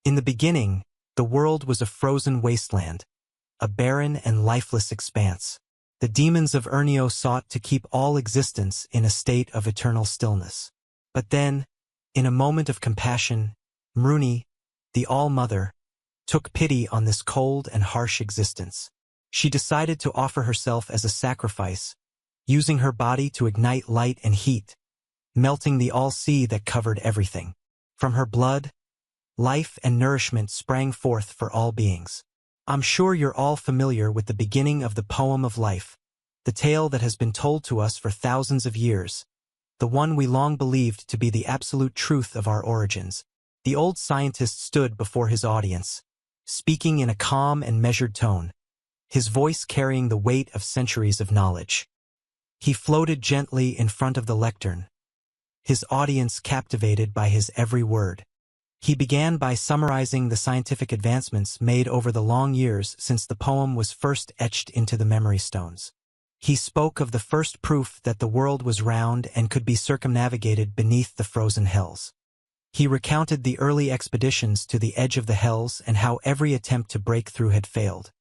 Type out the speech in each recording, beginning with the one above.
In the beginning, the world was a frozen wasteland, a barren and lifeless expanse. The demons of Irnioo sought to keep all existence in a state of eternal stillness. But then, in a moment of compassion, Mruni, the All-Mother, took pity on this cold and harsh existence. She decided to offer herself as a sacrifice, using her body to ignite light and heat, melting the all-sea that covered everything. From her blood, life and nourishment sprang forth for all beings. I'm sure you're all familiar with the beginning of the poem of life, the tale that has been told to us for thousands of years, the one we long believed to be the absolute truth of our origins. The old scientist stood before his audience, speaking in a calm and measured tone, his voice carrying the weight of centuries of knowledge. He floated gently in front of the lectern, his audience captivated by his every word. He began by summarizing the scientific advancements made over the long years since the poem was first etched into the memory stones. He spoke of the first proof that the world was round and could be circumnavigated beneath the frozen hells. He recounted the early expeditions to the edge of the hells and how every attempt to break through had failed.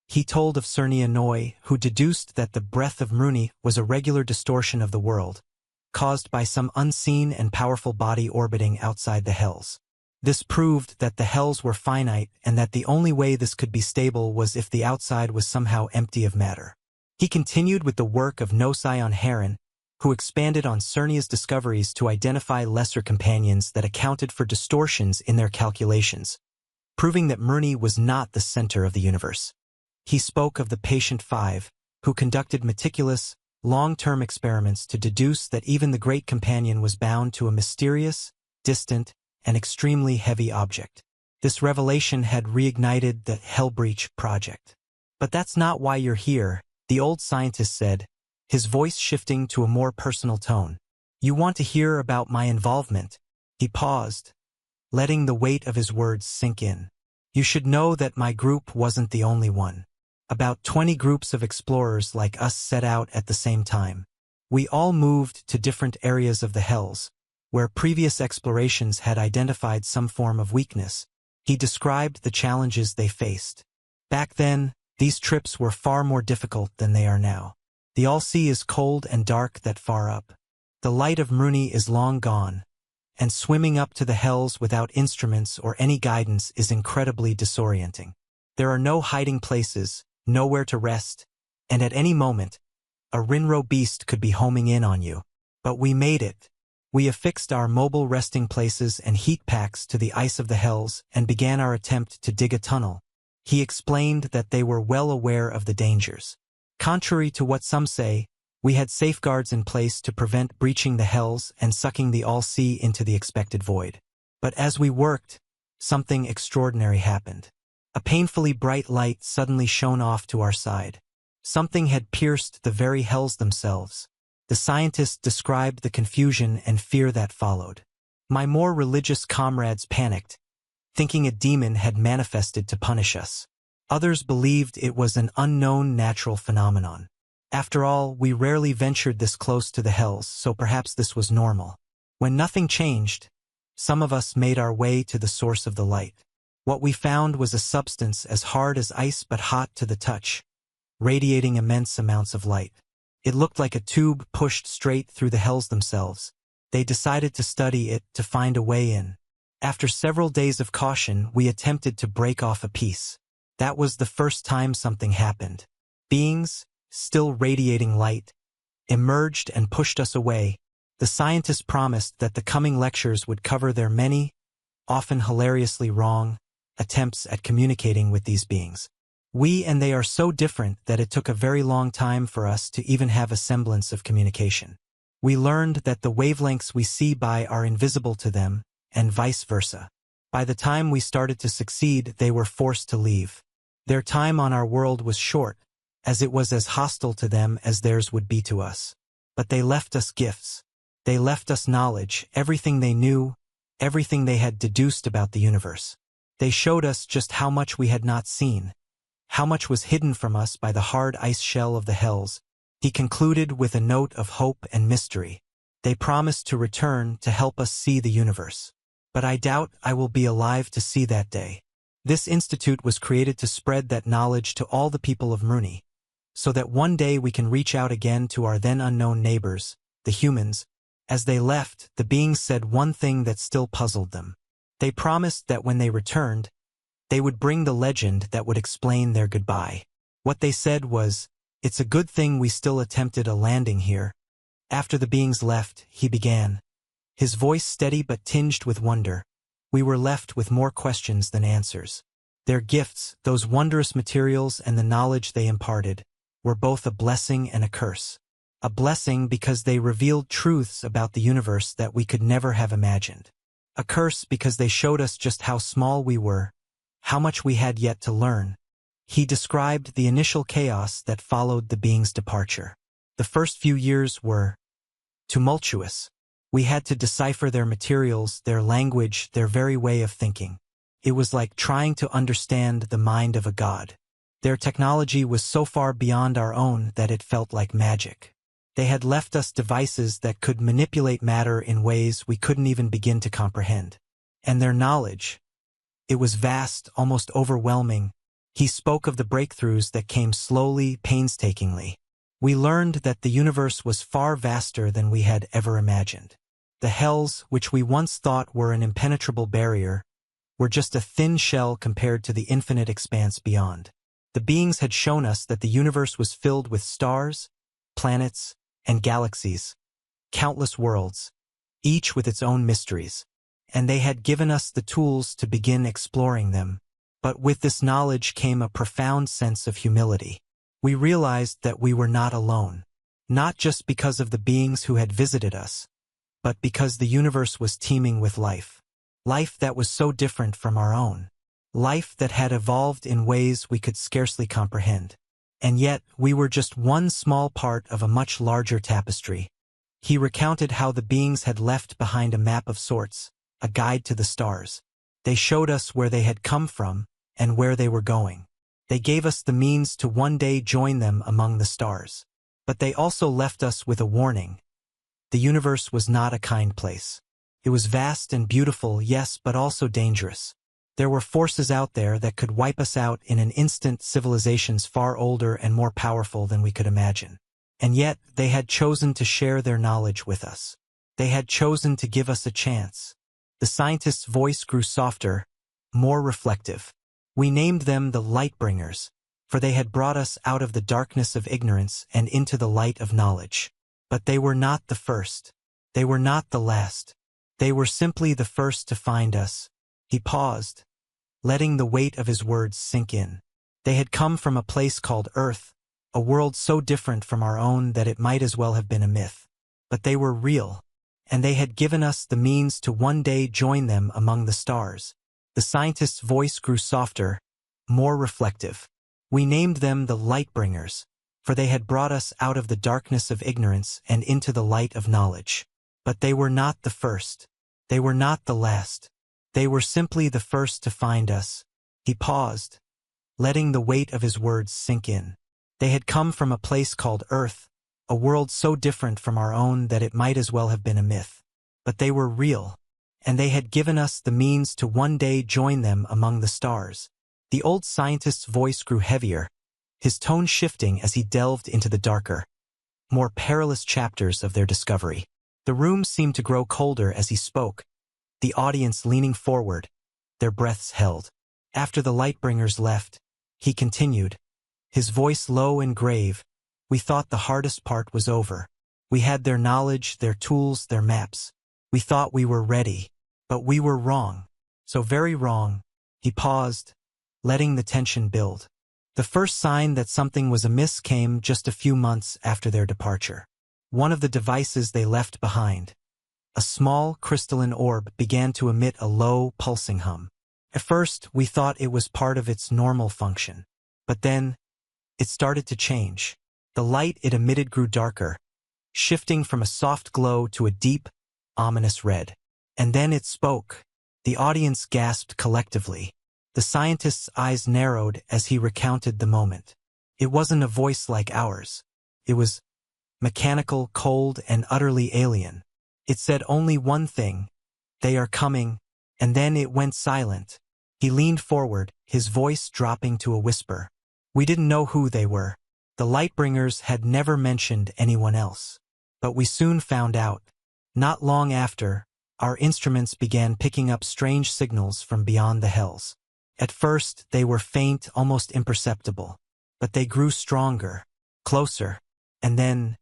He told of Irnioo, who deduced that the breath of Mruni was a regular distortion of the world, caused by some unseen and powerful body orbiting outside the hells. This proved that the hells were finite and that the only way this could be stable was if the outside was somehow empty of matter. He continued with the work of Heron, who expanded on Irnioo's discoveries to identify lesser companions that accounted for distortions in their calculations, proving that Mruni was not the center of the universe. He spoke of the Patient Five, who conducted meticulous, long-term experiments to deduce that even the Great Companion was bound to a mysterious, distant, and extremely heavy object. This revelation had reignited the Hellbreach project. But that's not why you're here, the old scientist said, his voice shifting to a more personal tone. You want to hear about my involvement? He paused, letting the weight of his words sink in. You should know that my group wasn't the only one. About 20 groups of explorers like us set out at the same time. We all moved to different areas of the hells, where previous explorations had identified some form of weakness. He described the challenges they faced. Back then, these trips were far more difficult than they are now. The all-sea is cold and dark that far up. The light of Mruni is long gone, and swimming up to the hells without instruments or any guidance is incredibly disorienting. There are no hiding places, nowhere to rest, and at any moment, a Irnioo beast could be homing in on you. But we made it. We affixed our mobile resting places and heat packs to the ice of the hells and began our attempt to dig a tunnel. He explained that they were well aware of the dangers. Contrary to what some say, we had safeguards in place to prevent breaching the hells and sucking the all-sea into the expected void. But as we worked, something extraordinary happened. A painfully bright light suddenly shone off to our side. Something had pierced the very hells themselves. The scientist described the confusion and fear that followed. My more religious comrades panicked, thinking a demon had manifested to punish us. Others believed it was an unknown natural phenomenon. After all, we rarely ventured this close to the hells, so perhaps this was normal. When nothing changed, some of us made our way to the source of the light. What we found was a substance as hard as ice but hot to the touch, radiating immense amounts of light. It looked like a tube pushed straight through the hells themselves. They decided to study it to find a way in. After several days of caution, we attempted to break off a piece. That was the first time something happened. Beings, still radiating light, emerged and pushed us away. The scientists promised that the coming lectures would cover their many, often hilariously wrong, attempts at communicating with these beings. We and they are so different that it took a very long time for us to even have a semblance of communication. We learned that the wavelengths we see by are invisible to them, and vice versa. By the time we started to succeed, they were forced to leave. Their time on our world was short, as it was as hostile to them as theirs would be to us. But they left us gifts. They left us knowledge, everything they knew, everything they had deduced about the universe. They showed us just how much we had not seen, how much was hidden from us by the hard ice shell of the hells. He concluded with a note of hope and mystery. They promised to return to help us see the universe. but I doubt I will be alive to see that day. This institute was created to spread that knowledge to all the people of Mruni, so that one day we can reach out again to our then unknown neighbors, the humans. As they left, the beings said one thing that still puzzled them. They promised that when they returned, they would bring the legend that would explain their goodbye. What they said was, "It's a good thing we still attempted a landing here." After the beings left, he began, his voice steady but tinged with wonder. We were left with more questions than answers. Their gifts, those wondrous materials and the knowledge they imparted, were both a blessing and a curse. A blessing because they revealed truths about the universe that we could never have imagined. A curse because they showed us just how small we were, how much we had yet to learn. He described the initial chaos that followed the being's departure. The first few years were tumultuous. We had to decipher their materials, their language, their very way of thinking. It was like trying to understand the mind of a god. Their technology was so far beyond our own that it felt like magic. They had left us devices that could manipulate matter in ways we couldn't even begin to comprehend. And their knowledge, it was vast, almost overwhelming. He spoke of the breakthroughs that came slowly, painstakingly. We learned that the universe was far vaster than we had ever imagined. The hells, which we once thought were an impenetrable barrier, were just a thin shell compared to the infinite expanse beyond. The beings had shown us that the universe was filled with stars, planets, and galaxies, countless worlds, each with its own mysteries, and they had given us the tools to begin exploring them. But with this knowledge came a profound sense of humility. We realized that we were not alone, not just because of the beings who had visited us, but because the universe was teeming with life. Life that was so different from our own. Life that had evolved in ways we could scarcely comprehend. And yet, we were just one small part of a much larger tapestry. He recounted how the beings had left behind a map of sorts, a guide to the stars. They showed us where they had come from and where they were going. They gave us the means to one day join them among the stars. But they also left us with a warning. The universe was not a kind place. It was vast and beautiful, yes, but also dangerous. There were forces out there that could wipe us out in an instant, civilizations far older and more powerful than we could imagine. And yet, they had chosen to share their knowledge with us. They had chosen to give us a chance. The scientist's voice grew softer, more reflective. We named them the Lightbringers, for they had brought us out of the darkness of ignorance and into the light of knowledge. But they were not the first. They were not the last. They were simply the first to find us. He paused, letting the weight of his words sink in. They had come from a place called Earth, a world so different from our own that it might as well have been a myth. But they were real, and they had given us the means to one day join them among the stars. The scientist's voice grew softer, more reflective. We named them the Lightbringers, for they had brought us out of the darkness of ignorance and into the light of knowledge. But they were not the first. They were not the last. They were simply the first to find us. He paused, letting the weight of his words sink in. They had come from a place called Earth, a world so different from our own that it might as well have been a myth. But they were real, and they had given us the means to one day join them among the stars. The old scientist's voice grew heavier, his tone shifting as he delved into the darker, more perilous chapters of their discovery. The room seemed to grow colder as he spoke, the audience leaning forward, their breaths held. After the Lightbringers left, he continued, his voice low and grave, we thought the hardest part was over. We had their knowledge, their tools, their maps. We thought we were ready, but we were wrong. So very wrong. He paused, letting the tension build. The first sign that something was amiss came just a few months after their departure. One of the devices they left behind, a small crystalline orb, began to emit a low, pulsing hum. At first, we thought it was part of its normal function. But then, it started to change. The light it emitted grew darker, shifting from a soft glow to a deep, ominous red. And then it spoke. The audience gasped collectively. The scientist's eyes narrowed as he recounted the moment. It wasn't a voice like ours. It was mechanical, cold, and utterly alien. It said only one thing: they are coming, and then it went silent. He leaned forward, his voice dropping to a whisper. We didn't know who they were. The Lightbringers had never mentioned anyone else. But we soon found out. Not long after, our instruments began picking up strange signals from beyond the hells. At first, they were faint, almost imperceptible. But they grew stronger, closer, and then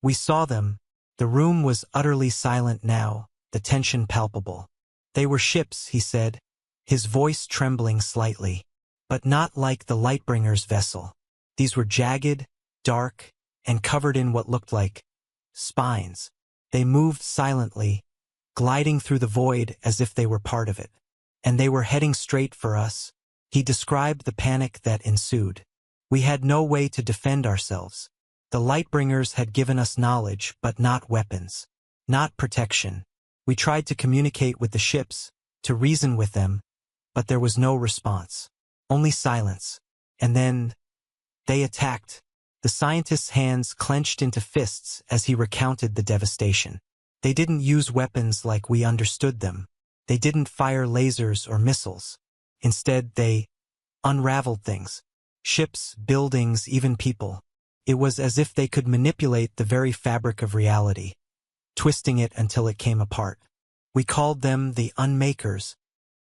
we saw them. The room was utterly silent now, the tension palpable. They were ships, he said, his voice trembling slightly. But not like the Lightbringer's vessel. These were jagged, dark, and covered in what looked like spines. They moved silently, gliding through the void as if they were part of it. And they were heading straight for us. He described the panic that ensued. We had no way to defend ourselves. The Lightbringers had given us knowledge, but not weapons, not protection. We tried to communicate with the ships, to reason with them, but there was no response. Only silence. And then they attacked. The scientist's hands clenched into fists as he recounted the devastation. They didn't use weapons like we understood them. They didn't fire lasers or missiles. Instead, they unraveled things. Ships, buildings, even people. It was as if they could manipulate the very fabric of reality, twisting it until it came apart. We called them the Unmakers.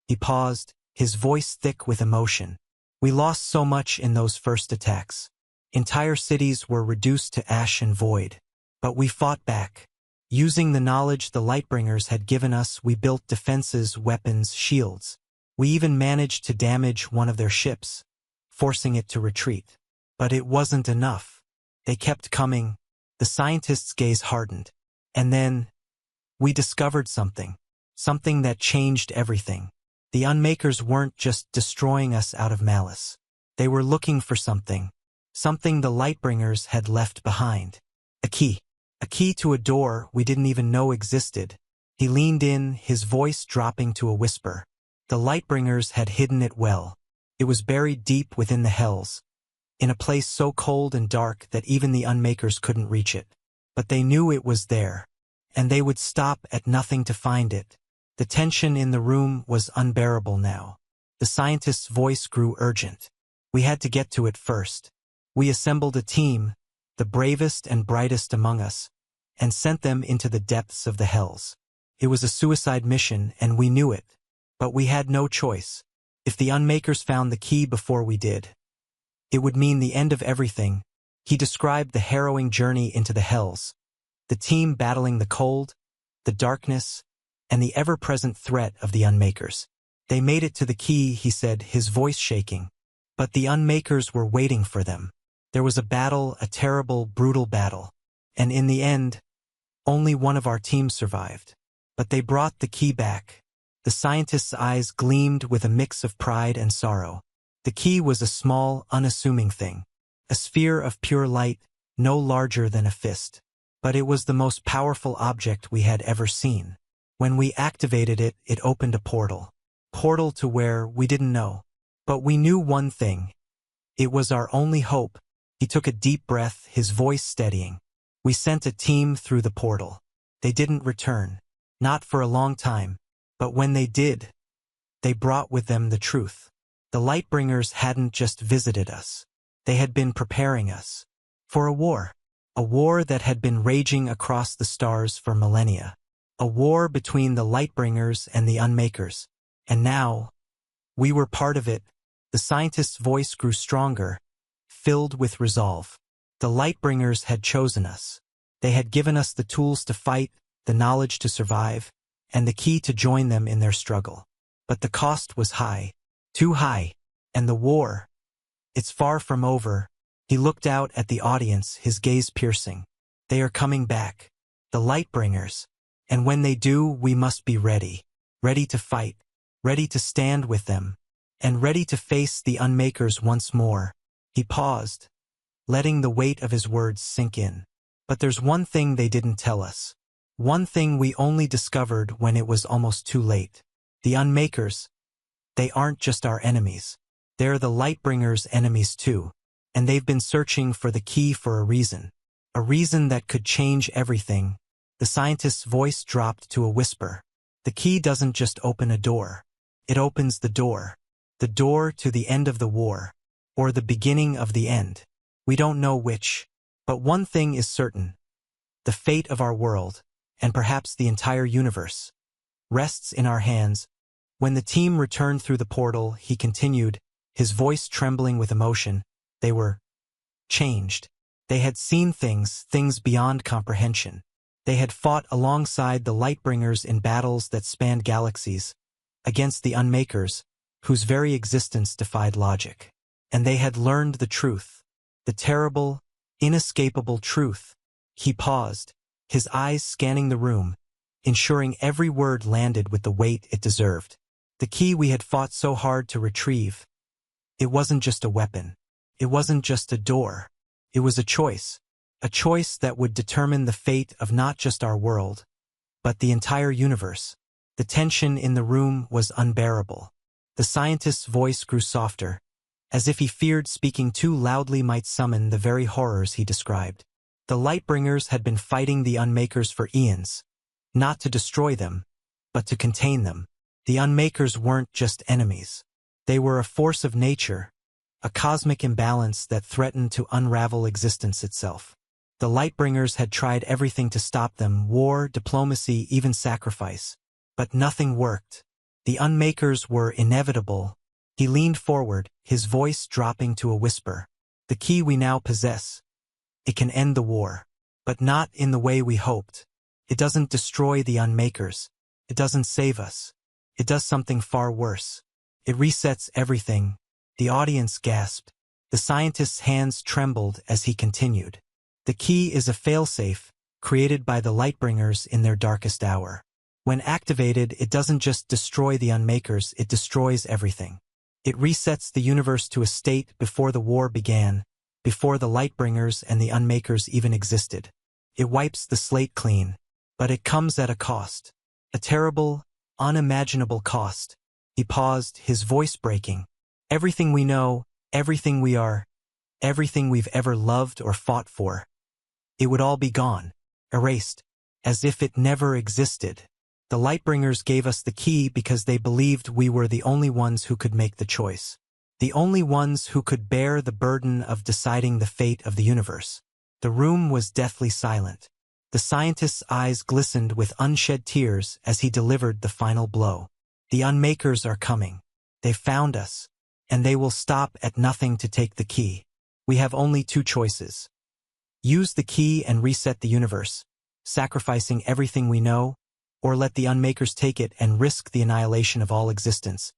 He paused, his voice thick with emotion. We lost so much in those first attacks. Entire cities were reduced to ash and void. But we fought back. Using the knowledge the Lightbringers had given us, we built defenses, weapons, shields. We even managed to damage one of their ships, forcing it to retreat. But it wasn't enough. They kept coming. The scientist's gaze hardened. And then we discovered something. Something that changed everything. The Unmakers weren't just destroying us out of malice. They were looking for something. Something the Lightbringers had left behind. A key. A key to a door we didn't even know existed. He leaned in, his voice dropping to a whisper. The Lightbringers had hidden it well. It was buried deep within the hells, in a place so cold and dark that even the Unmakers couldn't reach it. But they knew it was there, and they would stop at nothing to find it. The tension in the room was unbearable now. The scientist's voice grew urgent. We had to get to it first. We assembled a team, the bravest and brightest among us, and sent them into the depths of the hells. It was a suicide mission, and we knew it. But we had no choice. If the Unmakers found the key before we did, it would mean the end of everything. He described the harrowing journey into the hells, the team battling the cold, the darkness, and the ever-present threat of the Unmakers. They made it to the key, he said, his voice shaking. But the Unmakers were waiting for them. There was a battle, a terrible, brutal battle. And in the end, only one of our team survived. But they brought the key back. The scientist's eyes gleamed with a mix of pride and sorrow. The key was a small, unassuming thing. A sphere of pure light, no larger than a fist. But it was the most powerful object we had ever seen. When we activated it, it opened a portal. Portal to where we didn't know. But we knew one thing. It was our only hope. He took a deep breath, his voice steadying. We sent a team through the portal. They didn't return. Not for a long time. But when they did, they brought with them the truth. The Lightbringers hadn't just visited us. They had been preparing us for a war. A war that had been raging across the stars for millennia. A war between the Lightbringers and the Unmakers. And now, we were part of it. The scientist's voice grew stronger, filled with resolve. The Lightbringers had chosen us. They had given us the tools to fight, the knowledge to survive, and the key to join them in their struggle. But the cost was high. Too high. And the war, it's far from over. He looked out at the audience, his gaze piercing. They are coming back. The Lightbringers. And when they do, we must be ready. Ready to fight. Ready to stand with them. And ready to face the Unmakers once more. He paused, letting the weight of his words sink in. But there's one thing they didn't tell us. One thing we only discovered when it was almost too late. The Unmakers, they aren't just our enemies. They're the Lightbringers' enemies too. And they've been searching for the key for a reason. A reason that could change everything. The scientist's voice dropped to a whisper. The key doesn't just open a door. It opens the door. The door to the end of the war. Or the beginning of the end. We don't know which. But one thing is certain. The fate of our world, and perhaps the entire universe, rests in our hands. When the team returned through the portal, he continued, his voice trembling with emotion. They were changed. They had seen things beyond comprehension. They had fought alongside the Lightbringers in battles that spanned galaxies, against the Unmakers, whose very existence defied logic. And they had learned the truth, the terrible, inescapable truth. He paused, his eyes scanning the room, ensuring every word landed with the weight it deserved. The key we had fought so hard to retrieve. It wasn't just a weapon. It wasn't just a door. It was a choice that would determine the fate of not just our world, but the entire universe. The tension in the room was unbearable. The scientist's voice grew softer, as if he feared speaking too loudly might summon the very horrors he described. The Lightbringers had been fighting the Unmakers for eons, not to destroy them, but to contain them. The Unmakers weren't just enemies. They were a force of nature, a cosmic imbalance that threatened to unravel existence itself. The Lightbringers had tried everything to stop them, war, diplomacy, even sacrifice. But nothing worked. The Unmakers were inevitable. He leaned forward, his voice dropping to a whisper. The key we now possess. It can end the war. But not in the way we hoped. It doesn't destroy the Unmakers. It doesn't save us. It does something far worse. It resets everything. The audience gasped. The scientist's hands trembled as he continued. The key is a failsafe, created by the Lightbringers in their darkest hour. When activated, it doesn't just destroy the Unmakers, it destroys everything. It resets the universe to a state before the war began, before the Lightbringers and the Unmakers even existed. It wipes the slate clean. But it comes at a cost. A terrible, unimaginable cost. He paused, his voice breaking. Everything we know, everything we are, everything we've ever loved or fought for. It would all be gone, erased, as if it never existed. The Lightbringers gave us the key because they believed we were the only ones who could make the choice. The only ones who could bear the burden of deciding the fate of the universe. The room was deathly silent. The scientist's eyes glistened with unshed tears as he delivered the final blow. The Unmakers are coming. They've found us. And they will stop at nothing to take the key. We have only two choices. Use the key and reset the universe, sacrificing everything we know, or let the Unmakers take it and risk the annihilation of all existence.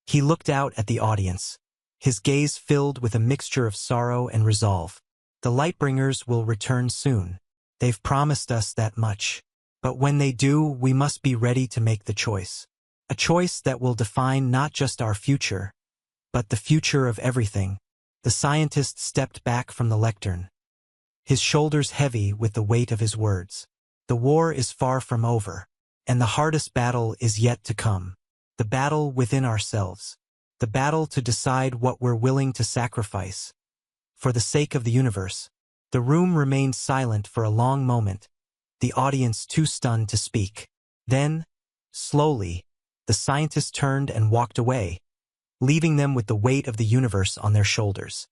He looked out at the audience, his gaze filled with a mixture of sorrow and resolve. The Lightbringers will return soon. They've promised us that much. But when they do, we must be ready to make the choice. A choice that will define not just our future, but the future of everything. The scientist stepped back from the lectern, his shoulders heavy with the weight of his words. The war is far from over, and the hardest battle is yet to come. The battle within ourselves. The battle to decide what we're willing to sacrifice. For the sake of the universe. The room remained silent for a long moment, the audience too stunned to speak. Then, slowly, the scientist turned and walked away, leaving them with the weight of the universe on their shoulders.